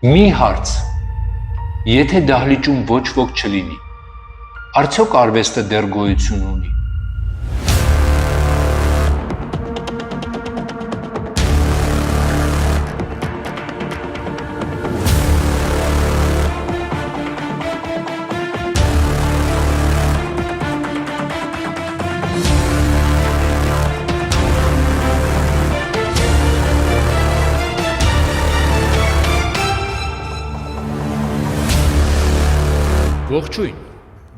Մի հարց. եթե դահլիճում ոչ ոք չլինի, արդյոք արվեստը դեռ գոյություն ունի։ Ողջույն,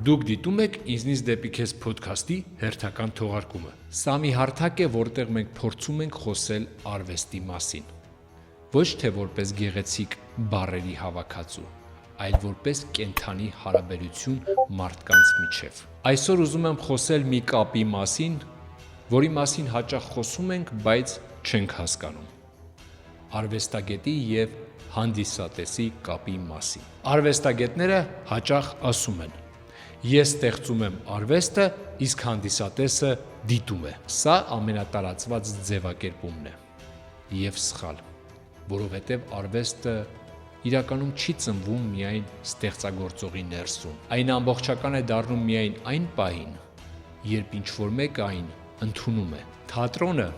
դուք դիտում եք «Ինձնից դեպի քեզ» փոդքասթի հերթական թողարկումը։ Սա մի հարթակ է, որտեղ մենք փորձում ենք խոսել արվեստի մասին։ Ոչ թե որպես գեղեցիկ բառերի հավաքածու, այլ որպես կենդանի հարաբերություն մարդկանց միջև։ Այսօր ուզում եմ խոսել մի կապի մասին, որի մասին հաճախ խոսում ենք, բայց չենք հասկանում։ Արվեստագետի և հանդիսատեսի կապի մասին։ Արվեստագետները հաճախ ասում են. ես ստեղծում եմ արվեստը, իսկ հանդիսատեսը դիտում է։ Սա ամենատարածված ձևակերպումն է և սխալ, որովհետև արվեստը իրականում չի ծնվում միայն ստեղծագործողի ներսում։ Այն ամբողջական է դառնում միայն այն պահին, երբ ինչ-որ մեկը այն ընդունում է։ Թատրոնը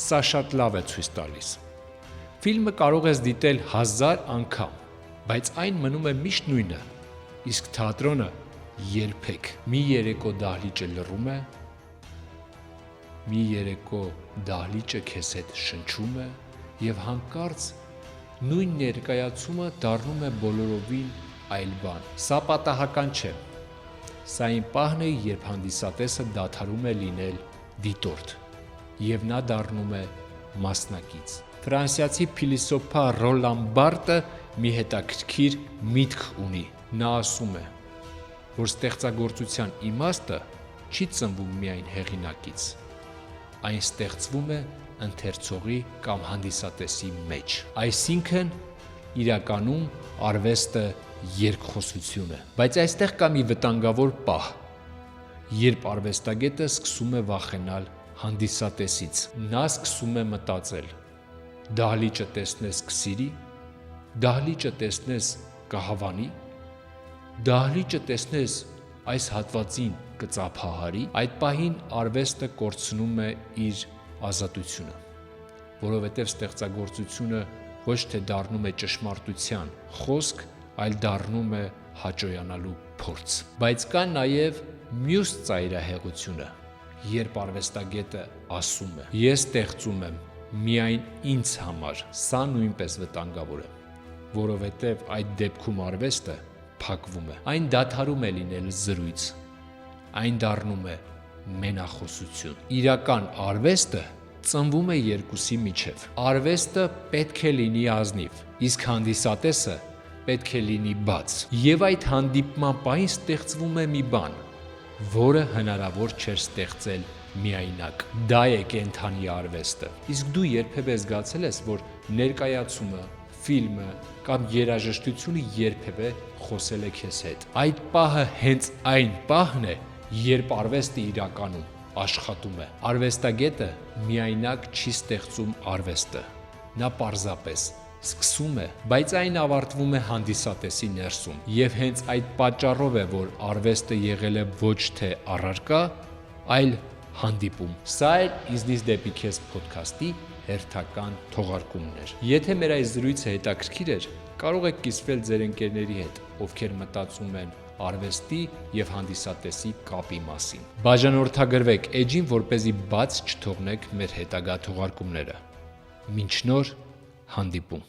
սա շատ լավ է ցույց տալիս։ Ֆիլմը կարող ես դիտել 1000 անգամ, բայց այն մնում է միշտ նույնը, իսկ թատրոնը երբեք։ Մի երեկո դահլիճը լռում է, մի երեկո դահլիճը քեզ հետ շնչում է և հանկարծ նույն ներկայացումը դառնում է բոլորովին այլ բան։ Սա պատահական չէ։ Սա այն պահն է, երբ հանդիսատեսը դադարում է լինել դիտորդ և նա դառնում է մասնակից։ Ֆրանսիացի փիլիսոփա Ռոլան Բարտը մի հետաքրքիր միտք ունի։ Նա ասում է, որ ստեղծագործության իմաստը չի ծնվում միայն հեղինակից, այն ստեղծվում է ընթերցողի կամ հանդիսատեսի մեջ։ Այսինքն, իրականում արվեստը երկխոսություն է։ Բայց այստեղ կա մի վտանգավոր պահ, երբ արվեստագետը սկսում է վախենալ հանդիսատեսից։ Նա սկսում է մտածել. դահլիճը տեսնես կսիրի, դահլիճը տեսնես կհավանի, դահլիճը տեսնես այս հատվածին կծափահարի։ Այդ պահին արվեստը կորցնում է իր ազատությունը, որովհետև ստեղծագործությունը ոչ թե դառնում է ճշմարտության խոսք, այլ դառնում է հաճոյանալու փորձ։ Բայց կա նաև մյուս ծայրահեղությունը, երբ արվեստագետը ասում է. ես ստեղծում եմ միայն ինձ համար։ Սա նույնպես վտանգավոր է, որովհետև այդ դեպքում արվեստը փակվում է։ Այն դադարում է լինել զրույց, այն դառնում է մենախոսություն։ Իրական արվեստը ծնվում է երկուսի միջև։ Արվեստը պետք է լինի ազնիվ, իսկ հանդիսատեսը պետք է լինի բաց։ Եվ այդ հանդիպման պահին ստեղծվում է մի բան, որը հնարավոր չէր ստեղծել միայնակ։ Դա է կենդանի արվեստը։ Իսկ դու երբևէ զգացել ես, որ ներկայացումը, ֆիլմը կամ երաժշտությունը երբևէ խոսել է քեզ հետ։ Այդ պահը հենց այն պահն է, երբ արվեստը իրականում աշխատում է։ Արվեստագետը միայնակ չի ստեղծում արվեստը։ Նա պարզապես սկսում է, բայց այն ավարտվում է հանդիսատեսի ներսում։ Եվ հենց այդ պատճառով է, որ արվեստը եղել է ոչ թե առարկա, այլ հանդիպում։ Սա էլ «Ինձնից դեպի քեզ» փոդքասթի հերթական թողարկումն էր։ Եթե մեր այս զրույցը հետաքրքիր էր, կարող եք կիսվել ձեր ընկերների հետ, ովքեր մտածում են արվեստի և հանդիսատեսի կապի մասին։ Բաժանորդագրվեք էջին, որպեսզի բաց չթողնեք մեր հետագա թողարկումները։ Մինչ նոր հանդիպում։